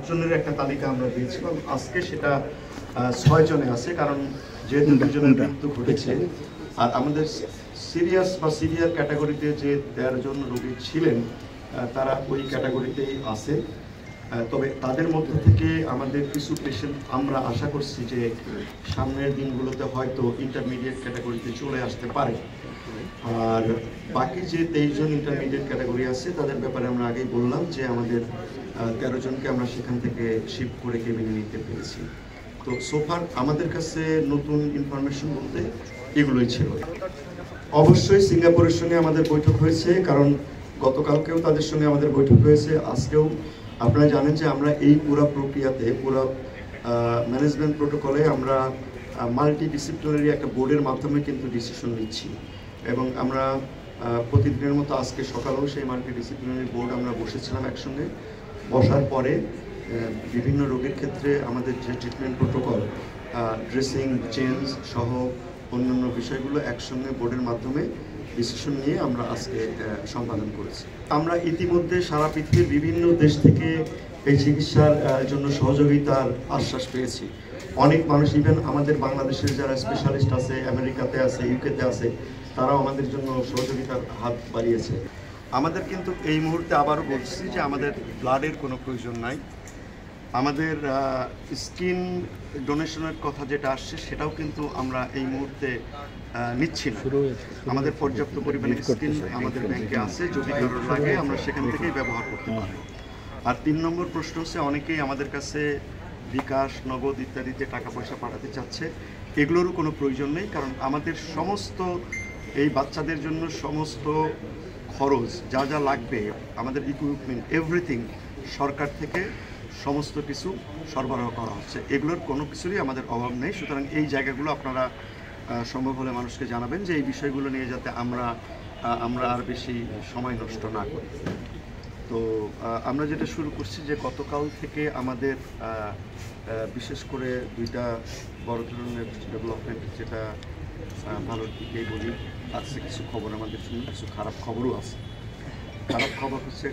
জনের একটা তালিকা আমরা দিয়েছিলাম, আজকে সেটা 6 জনে আছে, কারণ যেহেতু দুজনের মৃত্যু ঘটেছে। আর আমাদের সিরিয়াস বা সিভিয়ার ক্যাটাগরিতে যে 13 জন রোগী ছিলেন তারা ওই ক্যাটাগরিতেই আছে। তবে তাদের মধ্য থেকে আমাদের কিছু পেশেন্ট আমরা আশা করছি যে সামনের দিনগুলোতে হয়তো ইন্টারমিডিয়েট ক্যাটাগরিতে চলে আসতে পারে। আর বাকি যে 23 জন ইন্টারমিডিয়েট ক্যাটাগরি আছে তাদের ব্যাপারে আমরা আগেই বললাম যে আমাদের 13 জনকে আমরা সেখান থেকে শিফট করে কেবিনে নিতে পেরেছি। তো সোফার আমাদের কাছে নতুন ইনফরমেশন বলতে এগুলোই ছিল। অবশ্যই সিঙ্গাপুরের সঙ্গে আমাদের বৈঠক হয়েছে, কারণ গতকালকেও তাদের সঙ্গে আমাদের বৈঠক হয়েছে, আজকেও। আপনারা জানেন যে আমরা এই পুরো প্রক্রিয়াতে পুরো ম্যানেজমেন্ট প্রোটোকলে আমরা মাল্টি ডিসিপ্লিনারি একটা বোর্ডের মাধ্যমে কিন্তু ডিসিশন নিচ্ছি, এবং আমরা প্রতিদিনের মতো আজকে সকালেও সেই মাল্টি ডিসিপ্লিনারি বোর্ড আমরা বসেছিলাম একসঙ্গে। বসার পরে বিভিন্ন রোগীর ক্ষেত্রে আমাদের যে ট্রিটমেন্ট প্রোটোকল, ড্রেসিং চেঞ্জ সহ অন্যান্য বিষয়গুলো একসঙ্গে বোর্ডের মাধ্যমে ডিসিশন নিয়ে আমরা আজকে সম্পাদন করেছি। আমরা ইতিমধ্যে সারা পৃথিবীর বিভিন্ন দেশ থেকে এই চিকিৎসার জন্য সহযোগিতার আশ্বাস পেয়েছি। অনেক মানুষ, ইভেন আমাদের বাংলাদেশের যারা স্পেশালিস্ট আছে, আমেরিকাতে আছে, ইউকেতে আছে, তারাও আমাদের জন্য সহযোগিতার হাত বাড়িয়েছে। আমাদের কিন্তু এই মুহূর্তে আবারও বলছি যে আমাদের ব্লাডের কোনো প্রয়োজন নাই। আমাদের স্কিন ডোনেশনের কথা যেটা আসছে সেটাও কিন্তু আমরা এই মুহূর্তে নিচ্ছি না। আমাদের পর্যাপ্ত পরিমাণে স্কিন আমাদের ব্যাংকে আছে, যদি কারোর লাগে আমরা সেখান থেকেই ব্যবহার করতে পারি। আর 3 নম্বর প্রশ্ন হচ্ছে, অনেকেই আমাদের কাছে বিকাশ, নগদ ইত্যাদিতে টাকা পয়সা পাঠাতে চাচ্ছে। এগুলোরও কোনো প্রয়োজন নেই, কারণ আমাদের সমস্ত এই বাচ্চাদের জন্য সমস্ত খরচ যা যা লাগবে, আমাদের ইকুইপমেন্ট, এভরিথিং সরকার থেকে সমস্ত কিছু সরবরাহ করা হচ্ছে। এগুলোর কোনো কিছুরই আমাদের অভাব নেই। সুতরাং এই জায়গাগুলো আপনারা সম্ভব হলে মানুষকে জানাবেন যে এই বিষয়গুলো নিয়ে যাতে আমরা আর বেশি সময় নষ্ট না করি। তো আমরা যেটা শুরু করছি যে গতকাল থেকে আমাদের বিশেষ করে 2টা বড় ধরনের ডেভেলপমেন্ট, যেটা ভালোর দিকেই বলি, আছে কিছু খবর আমাদের জন্য, কিছু খারাপ খবরও আছে। খারাপ খবর হচ্ছে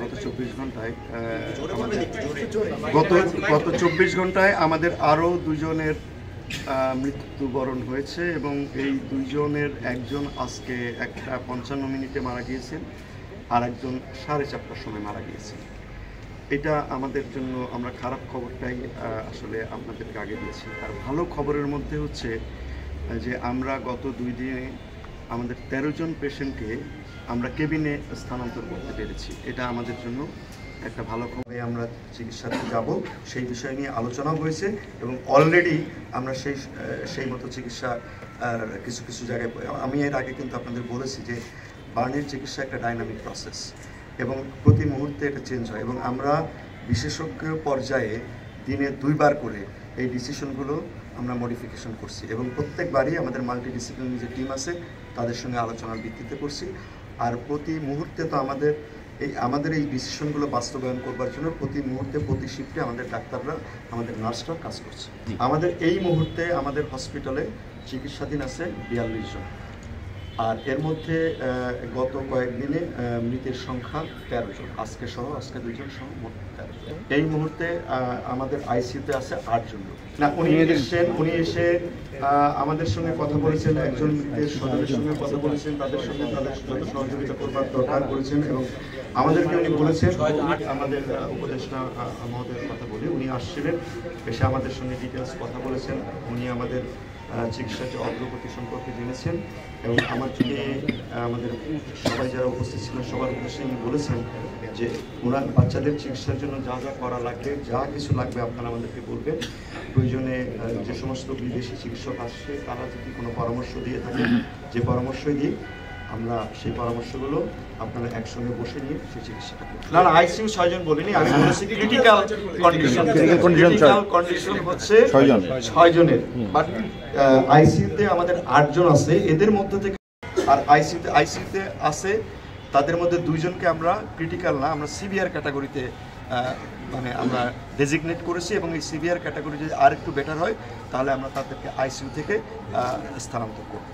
গত 24 ঘন্টায় গত 24 ঘন্টায় আমাদের আরও 2 জনের মৃত্যুবরণ হয়েছে, এবং এই 2 জনের একজন আজকে 1:55 মিনিটে মারা গিয়েছেন, আর একজন 4:30টার সময় মারা গিয়েছেন। এটা আমাদের জন্য, আমরা খারাপ খবরটাই আসলে আপনাদেরকে আগে দিয়েছি। আর ভালো খবরের মধ্যে হচ্ছে যে আমরা গত 2 দিনে আমাদের 13 জন পেশেন্টকে আমরা কেবিনে স্থানান্তর করতে পেরেছি। এটা আমাদের জন্য একটা ভালো খবর। আমরা চিকিৎসাতে যাব সেই বিষয় নিয়ে আলোচনাও হয়েছে, এবং অলরেডি আমরা সেই মতো চিকিৎসা কিছু কিছু জায়গায়, আমি এর আগে কিন্তু আপনাদের বলেছি যে বার্নের চিকিৎসা একটা ডাইনামিক প্রসেস, এবং প্রতি মুহূর্তে এটা চেঞ্জ হয়, এবং আমরা বিশেষজ্ঞ পর্যায়ে দিনে 2 বার করে এই ডিসিশনগুলো আমরা মডিফিকেশন করছি, এবং প্রত্যেকবারই আমাদের মাল্টি ডিসিপ্লিনারি যে টিম আছে তাদের সঙ্গে আলোচনার ভিত্তিতে করছি। আর প্রতি মুহূর্তে তো আমাদের এই ডিসিশনগুলো বাস্তবায়ন করবার জন্য প্রতি মুহূর্তে প্রতি শিফটে আমাদের ডাক্তাররা, আমাদের নার্সরা কাজ করছে। আমাদের এই মুহূর্তে আমাদের হসপিটালে চিকিৎসাধীন আছে 42 জন, আর এর মধ্যে গত কয়েকদিনে মৃতের সংখ্যা 13 জন, আজকে 2 জন সহ মোট 13 জন। এই মুহূর্তে আমাদের আইসিইউতে আছে 8 জন। না, উনি এসে আমাদের সঙ্গে কথা বলেছেন, একজন মৃতের স্বজনের সঙ্গে কথা বলেছেন, তাদের সঙ্গে তাদের যত সহযোগিতা করবার দরকার করেছেন, এবং আমাদেরকে উনি বলেছেন, আমাদের উপদেষ্টা মহোদয়ের কথা বলি, উনি আসছিলেন, এসে আমাদের সঙ্গে ডিটেলস কথা বলেছেন। উনি আমাদের চিকিৎসার যে অগ্রগতি সম্পর্কে জেনেছেন, এবং আমাদের সবাই যারা উপস্থিত ছিলেন সবার উদ্দেশ্যে উনি বলেছেন যে ওনার বাচ্চাদের চিকিৎসার জন্য যা যা করা লাগবে, যা কিছু লাগবে আপনারা আমাদেরকে বলবেন। প্রয়োজনে যে সমস্ত বিদেশি চিকিৎসক আসছে তারা যদি কোনো পরামর্শ দিয়ে থাকেন, যে পরামর্শই দিই, আমরা সেই পরামর্শগুলো আপনারা একসঙ্গে বসে নিয়ে সেই চিকিৎসাটা করব। না, আইসিইউ 6 জন বলিনি, আমি বলেছি ক্রিটিক্যাল কন্ডিশন হচ্ছে 6 জনের, বাট আইসিইউতে আমাদের 8 জন আছে। এদের মধ্যে থেকে আর আইসিইউতে আছে তাদের মধ্যে 2 জনকে আমরা ক্রিটিক্যাল না, আমরা সিভিয়ার ক্যাটাগরিতে মানে আমরা ডেজিগনেট করেছি, এবং এই সিভিয়ার ক্যাটাগরি যদি আর একটু বেটার হয় তাহলে আমরা তাদেরকে আইসিইউ থেকে স্থানান্তর করব।